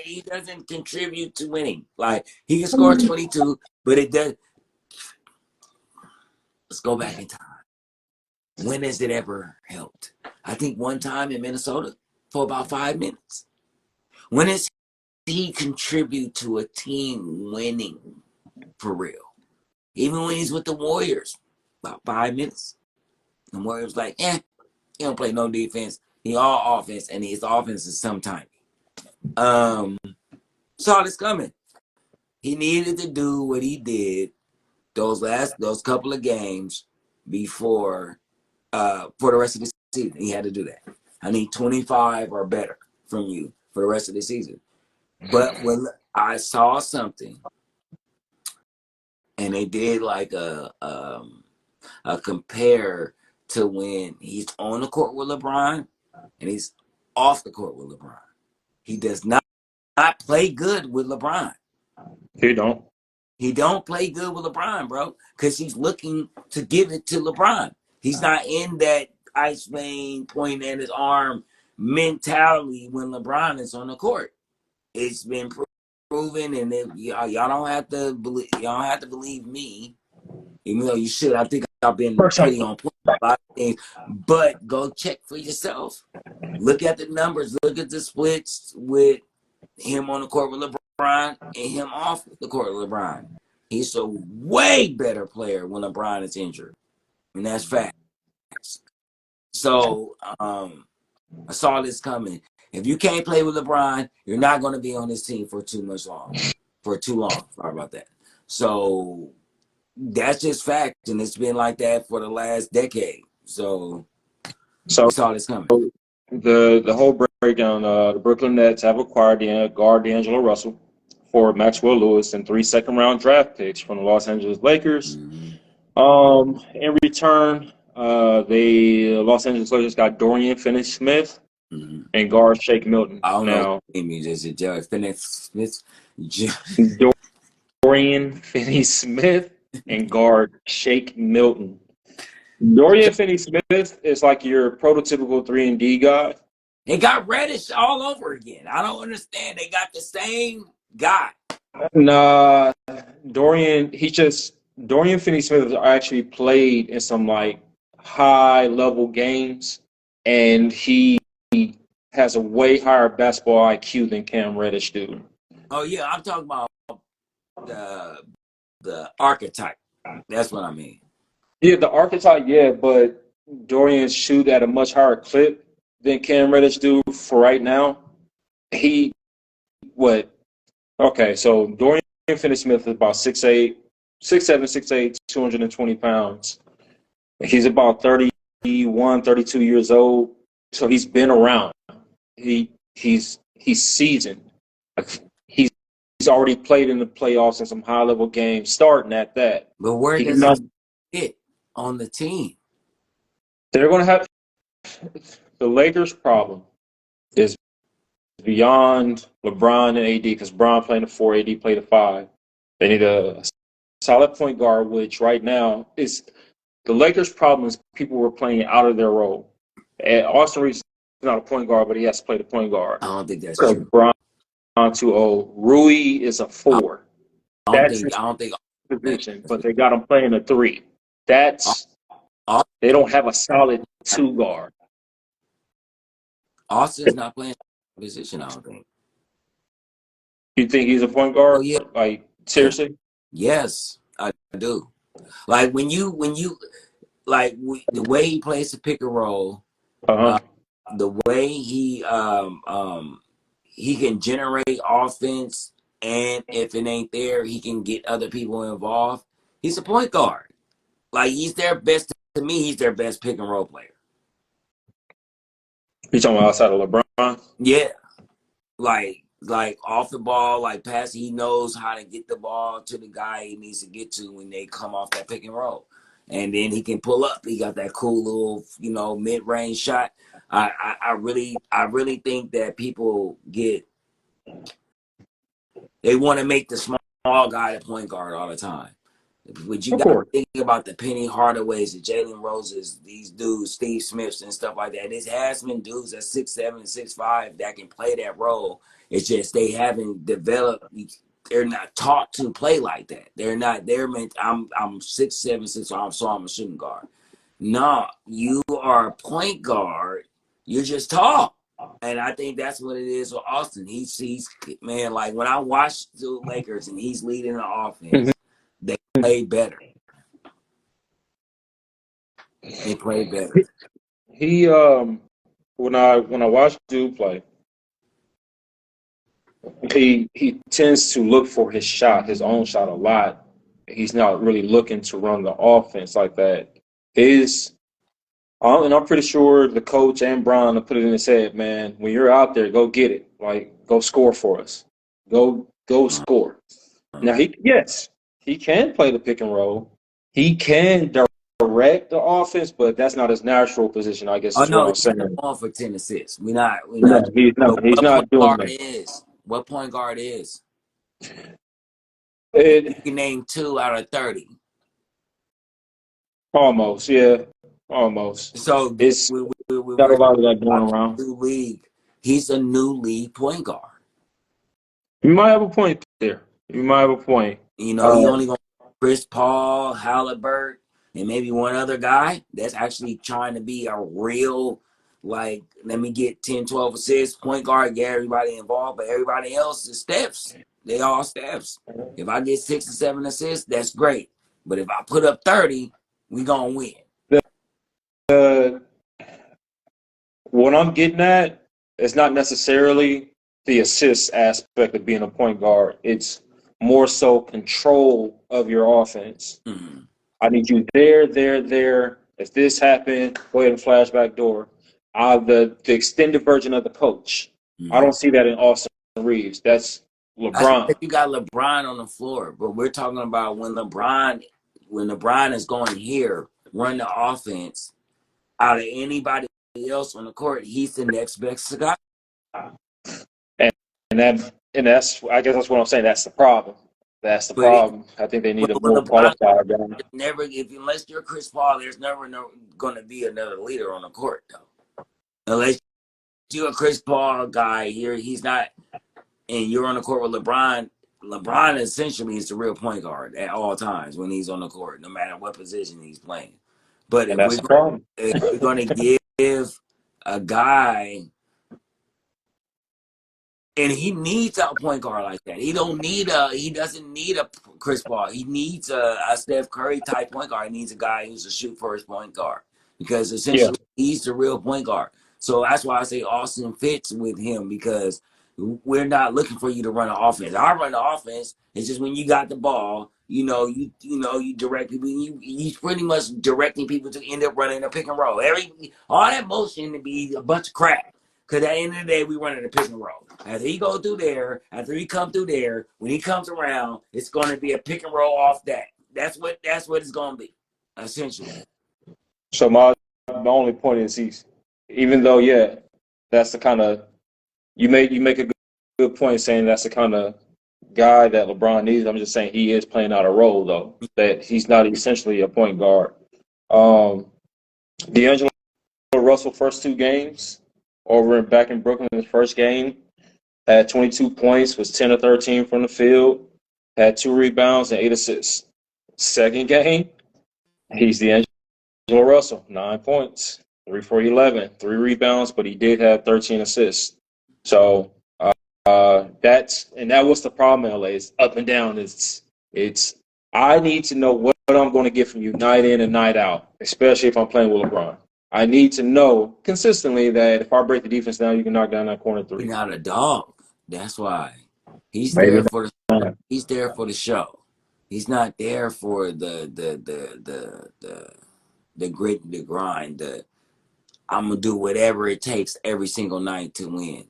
He doesn't contribute to winning. Like, he can score 22, but it does. Let's go back in time. When has it ever helped? I think one time in Minnesota for about 5 minutes. When has he contribute to a team winning for real? Even when he's with the Warriors, about 5 minutes. The Warriors like, he don't play no defense. He all offense, and his offense is sometime. Saw this coming. He needed to do what he did those couple of games before for the rest of the season. He had to do that. I need 25 or better from you for the rest of the season. But when I saw something, and they did like a compare to when he's on the court with LeBron and he's off the court with LeBron. He does not play good with LeBron. He don't. He don't play good with LeBron, bro, because he's looking to give it to LeBron. He's not in that ice vein pointing at his arm mentality when LeBron is on the court. It's been proven, and y'all don't have to believe. Y'all don't have to believe me, even though you should. I think I've been pretty on point with a lot of things. But go check for yourself. Look at the numbers. Look at the splits with him on the court with LeBron and him off the court with LeBron. He's a way better player when LeBron is injured, and that's facts. So I saw this coming. If you can't play with LeBron, you're not going to be on this team for too long. Sorry about that. So that's just fact, and it's been like that for the last decade. So we saw this coming. The whole breakdown, the Brooklyn Nets have acquired guard DeAngelo Russell, forward Maxwell Lewis, and 3 second-round draft picks from the Los Angeles Lakers. Mm-hmm. In return, the Los Angeles Lakers got Dorian Finney-Smith and guard Shake Milton. I don't know if he just Finney-Smith. Dorian Finney-Smith and guard Shake Milton. Dorian Finney-Smith is like your prototypical 3-and-D guy. They got Reddish all over again. I don't understand. They got the same guy. Nah, Dorian Finney-Smith has actually played in some like high-level games, and he has a way higher basketball IQ than Cam Reddish do. Oh yeah, I'm talking about the archetype. That's what I mean. Yeah, the archetype, yeah, but Dorian shoot at a much higher clip than Cam Reddish do for right now. Okay, so Dorian Finney-Smith is about 6'8", 6'7", 6'8", 220 pounds. He's about 31, 32 years old, so he's been around. He's seasoned. He's already played in the playoffs in some high-level games, starting at that. But where does he fit on the team? They're going to have the Lakers' problem is beyond LeBron and AD, because LeBron playing the 4, AD played the 5. They need a solid point guard, which right now is the Lakers' problem is people were playing out of their role. And Austin Reeves is not a point guard, but he has to play the point guard. I don't think that's true. LeBron 2-0. Rui is a 4. I don't think position, but they got him playing a 3. They don't have a solid 2 guard. Austin's not playing position, I don't think. You think he's a point guard? Oh, yeah. Like Seriously? Yes, I do. Like when you the way he plays the pick and roll, Uh-huh. the way he can generate offense, and if it ain't there, he can get other people involved. He's a point guard. Like he's their best to me. He's their best pick and roll player. You talking about outside of LeBron? Yeah, like off the ball, like passing. He knows how to get the ball to the guy he needs to get to when they come off that pick and roll, and then he can pull up. He got that cool little mid range shot. I really think that people they want to make the small guy the point guard all the time. But you Of got to course. think about the Penny Hardaways, the Jalen Roses, these dudes, Steve Smiths, and stuff like that. It has been dudes at 6'7" and 6'5" that can play that role. It's just they haven't developed. They're not taught to play like that. They're not. They're meant. I'm 6'7", 6'5", so I'm a shooting guard. No, you are a point guard. You're just tall. And I think that's what it is with Austin. He's man, like when I watch the Lakers and he's leading the offense, they play better. They play better. He when I watch Dude play, he tends to look for his own shot a lot. He's not really looking to run the offense like that. And I'm pretty sure the coach and Brian put it in his head, man, when you're out there, go get it. Like, go score for us. Go score. Now, he can play the pick and roll. He can direct the offense, but that's not his natural position, I guess Oh is what no, I'm he's not saying. going for 10 assists. We're not. No, he's But not. He's what point not doing guard that. is? What point guard is? And you It can name 2 out of 30. almost, yeah, almost. So It's got a we're lot of that going about the around. new league. He's a new league point guard. You might have a point there. You might have a point. He Uh, only going Chris Paul, Halliburton, and maybe one other guy that's actually trying to be a real, like, let me get 10, 12 assists, point guard, get everybody involved, but everybody else is steps. They all steps. If I get 6 or 7 assists, that's great. But if I put up 30, we going to win. the what I'm getting at is not necessarily the assist aspect of being a point guard. It's more so control of your offense. Mm-hmm. I need you there, there, there. If this happened, go ahead and flash back door. The extended version of the coach. I Mm-hmm. don't see that in Austin Reeves. That's I see that LeBron. you got LeBron on the floor, but we're talking about when LeBron is going here, run the offense. Out of anybody else on the court, he's the next best guy. And that's I guess that's what I'm saying. That's the problem. That's the But problem. I think they need a when more LeBron qualified guy. never, if unless you're Chris Paul, there's never going to be another leader on the court though. Unless you're a Chris Paul guy here, he's not, and you're on the court with LeBron. LeBron essentially is the real point guard at all times when he's on the court, no matter what position he's playing. But And that's the problem. if we're going to give a guy. And he needs a point guard like that. He doesn't need a Chris Paul. He needs a Steph Curry type point guard. He needs a guy who's a shoot first point guard because Yeah. essentially he's the real point guard. So that's why I say Austin fits with him because we're not looking for you to run an offense. I run the offense. It's just when you got the ball, you direct people. He's pretty much directing people to end up running a pick and roll. All that motion to be a bunch of crap. Because at the end of the day, we running a pick and roll. After he go through there, after he come through there, when he comes around, it's going to be a pick and roll off that. That's what it's going to be, essentially. So my only point is even though that's the kind of you make a good point saying that's the kind of guy that LeBron needs. I'm just saying he is playing out a role though that he's not essentially a point guard. DeAngelo Russell first 2 games back in Brooklyn in his first game had 22 points, was 10 of 13 from the field, had 2 rebounds and 8 assists. Second game, he's DeAngelo Russell, 9 points, 3 for 11, 3 rebounds, but he did have 13 assists. So that was the problem in LA. It's up and down. It's I need to know what I'm going to get from you night in and night out, especially if I'm playing with LeBron. I need to know consistently that if I break the defense down, you can knock down that corner He's three. not a dog. That's why. He's Maybe there for not. he's there for the show. He's not there for the grit and the grind. I'm gonna do whatever it takes every single night to win.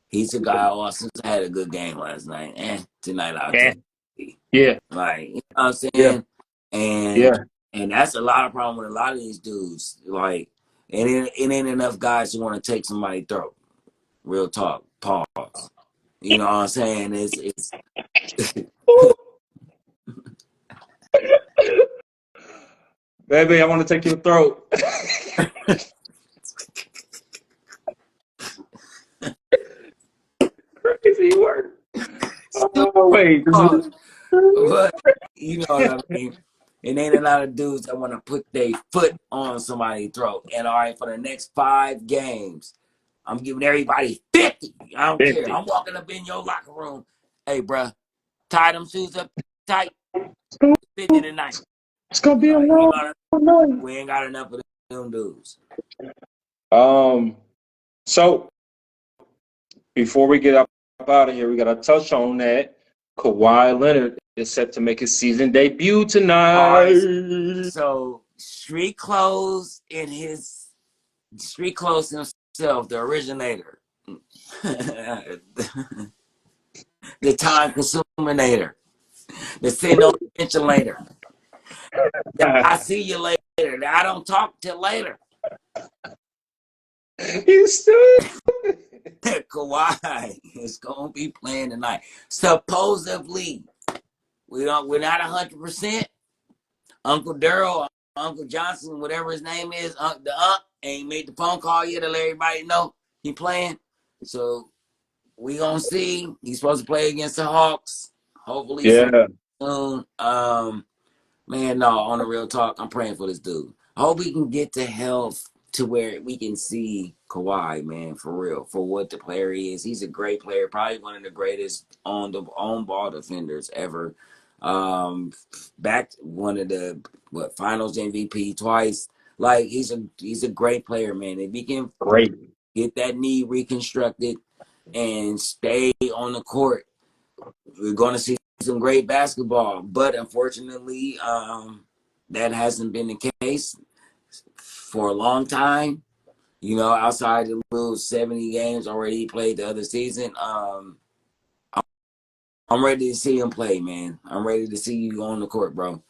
He's a guy. Oh, since I had a good game last night, tonight I'll Yeah, take it. yeah, Like, you know what I'm yeah, saying? And yeah. and that's a lot of problem with a lot of these dudes. Like, it ain't enough guys who want to take somebody's throat. Real talk. Pause. You know what I'm saying? It's Baby, I want to take your throat. Crazy work. Oh, wait. pause. But you know what I mean? It ain't a lot of dudes that want to put their foot on somebody's throat. And all right, for the next 5 games, I'm giving everybody 50. I don't care. 50. I'm walking up in your locker room. Hey, bruh, tie them shoes up tight. 50 tonight. It's going to be a Like, you know long what I night. mean? We ain't got enough of them dudes. So before we get up out of here, we got to touch on that. Kawhi Leonard is set to make his season debut All right. tonight. So Street Clothes himself, the originator, the time consuminator, the sitting on the ventilator. I see you later. I don't talk till later. You stupid. Kawhi is gonna be playing tonight. Supposedly, we're not 100%. Uncle Daryl, Uncle Johnson, whatever his name is, ain't made the phone call yet to let everybody know he playing. So we gonna see. He's supposed to play against the Hawks. Hopefully Yeah. soon. Man, no, on the real talk, I'm praying for this dude. I hope he can get to health to where we can see Kawhi, man, for real, for what the player is. He's a great player, probably one of the greatest on ball defenders ever. Back one of the finals MVP twice. Like he's a great player, man. If he can Great. get that knee reconstructed and stay on the court, we're gonna see some great basketball. But unfortunately, that hasn't been the case for a long time. You know, outside the little 70 games already played the other season. I'm ready to see him play, man. I'm ready to see you on the court, bro.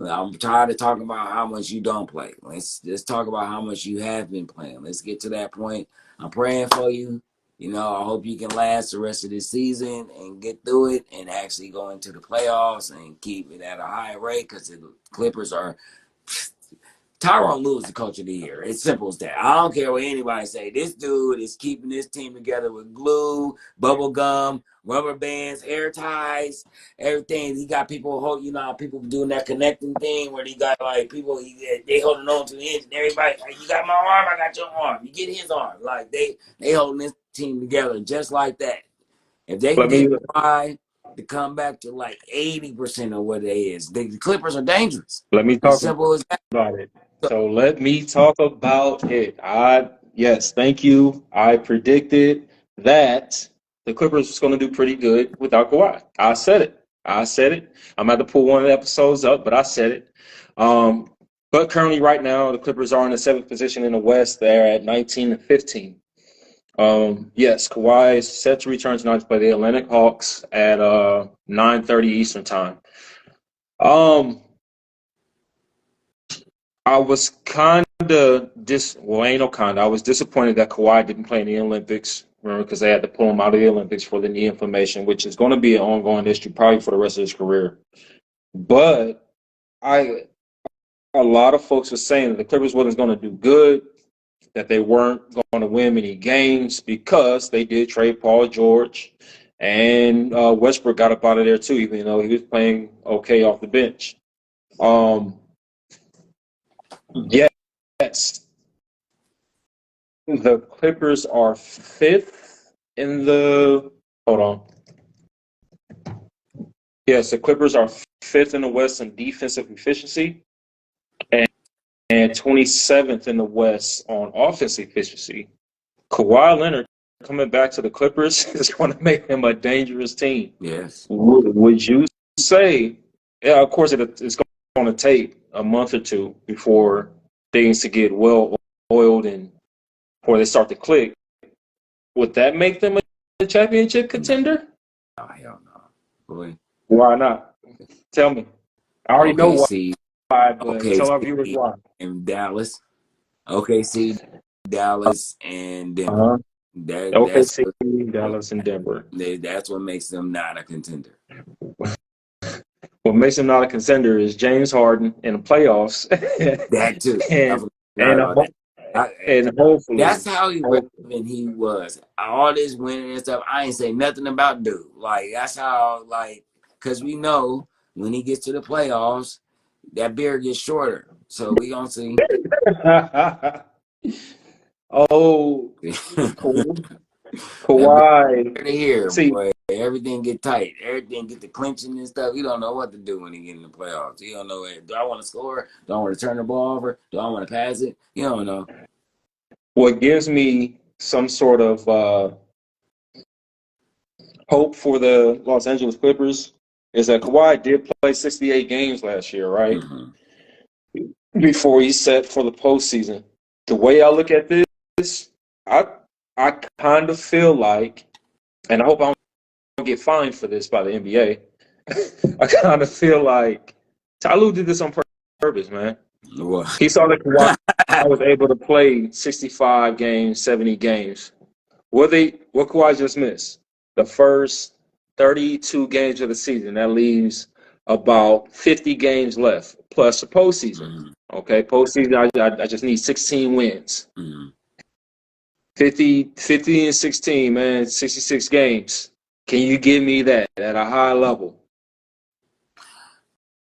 I'm tired of talking about how much you don't play. Let's talk about how much you have been playing. Let's get to that point. I'm praying for you. You know, I hope you can last the rest of this season and get through it and actually go into the playoffs and keep it at a high rate because the Clippers are Tyronn Lue is the coach of the year. It's simple as that. I don't care what anybody say. This dude is keeping this team together with glue, bubble gum, rubber bands, hair ties, everything. He got people people doing that connecting thing where he got like people they holding on to the end. Everybody, like, you got my arm, I got your arm. You get his arm. Like they holding this team together just like that. If they can Let me get Kawhi to come back to like 80% of what it is, the Clippers are dangerous. let me As talk simple as that. about it. So let me talk about it. Yes, thank you. I predicted that the Clippers was going to do pretty good without Kawhi. I said it. I said it. I'm about to pull one of the episodes up, but I said it. But currently, right now, the Clippers are in the 7th position in the West. They're at 19 and 15. Yes, Kawhi is set to return tonight to play the Atlantic Hawks at 9:30 Eastern time. Um, I was kind of I was disappointed that Kawhi didn't play in the Olympics. Remember, because they had to pull him out of the Olympics for the knee inflammation, which is going to be an ongoing issue probably for the rest of his career. But I, a lot of folks were saying that the Clippers wasn't going to do good, that they weren't going to win many games because they did trade Paul George, and Westbrook got up out of there too, even though he was playing okay off the bench. Um, yes, the Clippers are 5th in the Hold on. Yes, the Clippers are 5th in the West in defensive efficiency and 27th in the West on offensive efficiency. Kawhi Leonard coming back to the Clippers is going to make them a dangerous team. Yes. Would you say? Yeah, of course it's going to take a month or two before things to get well oiled and before they start to click. Would that make them a championship contender? Oh, hell no. Boy. Why not? Tell me. I already know OKC, why, but tell our OKC viewers why. and Dallas. OKC, Dallas, and Denver. Uh-huh. That's OKC, Dallas, and Denver. That's what makes them not a contender. What makes them not a contender is James Harden in the playoffs. That too. and hopefully that's how irrelevant he was. All this winning and stuff, I ain't say nothing about dude. Like, that's how, like, because we know when he gets to the playoffs, that beard gets shorter. So we gonna see. Oh, Kawhi. Here, See, boy, everything get tight. Everything get the clinching and stuff. He don't know what to do when he get in the playoffs. He don't know, do I want to score? Do I want to turn the ball over? Do I want to pass it? You don't know. What gives me some sort of hope for the Los Angeles Clippers is that Kawhi did play 68 games last year, right? Mm-hmm. Before he's set for the postseason. The way I look at this, I kind of feel like, and I hope I don't get fined for this by the NBA. I kind of feel like Ty Lue did this on purpose, man. What? He saw that Kawhi was able to play 65 games, 70 games. What Kawhi just missed? The first 32 games of the season. That leaves about 50 games left, plus the postseason. Mm-hmm. Okay, postseason, I just need 16 wins. Mm-hmm. 50 and 16, man, 66 games. Can you give me that at a high level?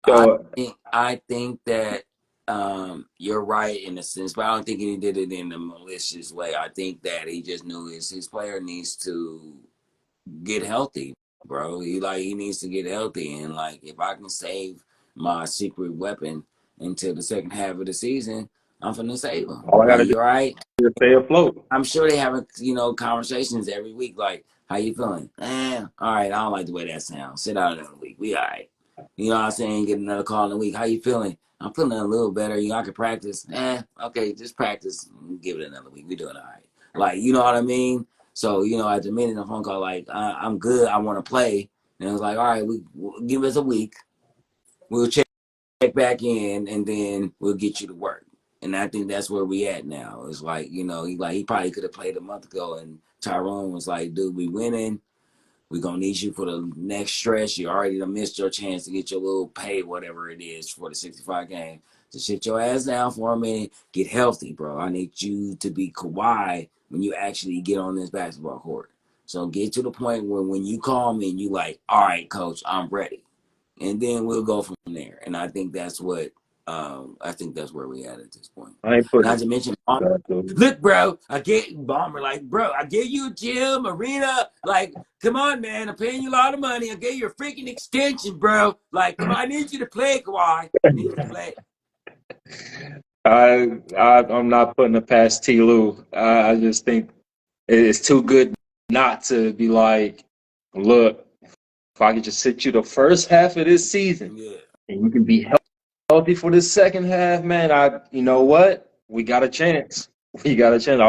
So, I think that you're right in a sense, but I don't think he did it in a malicious way. I think that he just knew his player needs to get healthy, bro. He needs to get healthy, and like if I can save my secret weapon until the second half of the season, I'm finna save him. all I gotta Like, you're right. do is stay afloat. I'm sure they have conversations every week. Like, how you feeling? All right. I don't like the way that sounds. Sit out another week. We all right. You know what I'm saying? Get another call in a week. How you feeling? I'm feeling a little better. I can practice. Okay, just practice. Give it another week. We doing all right. Like, you know what I mean? So, at the minute of the phone call, like, I'm good. I want to play. And it was like, all right, we'll give us a week. We'll check back in, and then we'll get you to work. And I think that's where we at now. It's like, he probably could have played a month ago, and Tyrone was like, dude, we winning. We're going to need you for the next stretch. You already done missed your chance to get your little pay, whatever it is, for the 65 game. So sit your ass down for a minute. Get healthy, bro. I need you to be Kawhi when you actually get on this basketball court. So get to the point where when you call me and you like, all right, coach, I'm ready. And then we'll go from there. And I think that's what that's where we at this point. I ain't putting Not to mention Bomber. Look, bro, I get Bomber, like, bro, I gave you a gym, arena, like, come on, man, I'm paying you a lot of money. I gave you a freaking extension, bro. Like, come on, I need you to play, Kawhi. I need you to play. I'm not putting it past T. Lue. I just think it's too good not to be like, look, if I could just sit you the first half of this season, and you can be healthy for the second half, man, you know what? We got a chance. We got a chance.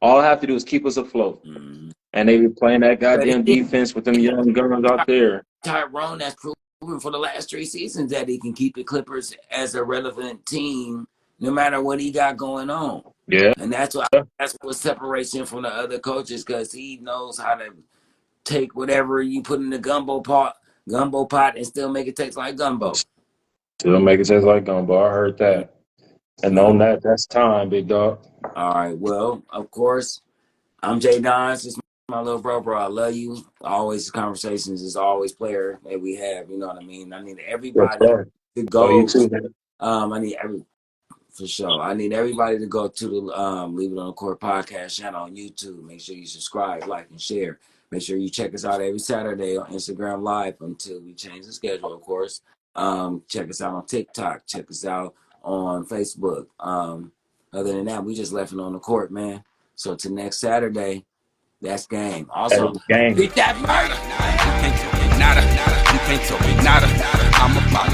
All I have to do is keep us afloat. Mm-hmm. And they be playing that goddamn defense with them young girls out there. Tyrone has proven for the last 3 seasons that he can keep the Clippers as a relevant team no matter what he got going on. Yeah. And that's what separates him from the other coaches, because he knows how to take whatever you put in the gumbo pot and still make it taste like gumbo. Still make it taste like gumbo. I heard that. And on that's time, big dog. All right. Well, of course, I'm Jay Dons. It's my little bro. I love you. Always conversations is always player that we have. You know what I mean? I need everybody to go. You too, man. For sure. I need everybody to go to the Leave It on the Court podcast channel on YouTube. Make sure you subscribe, like, and share. Make sure you check us out every Saturday on Instagram Live until we change the schedule, of course. Check us out on TikTok. Check us out on Facebook. Other than that, we just left it on the court, man. So till next Saturday, that's game. Also, Game. beat that murder. You can't tell me nada. You can't tell me nada. I'm about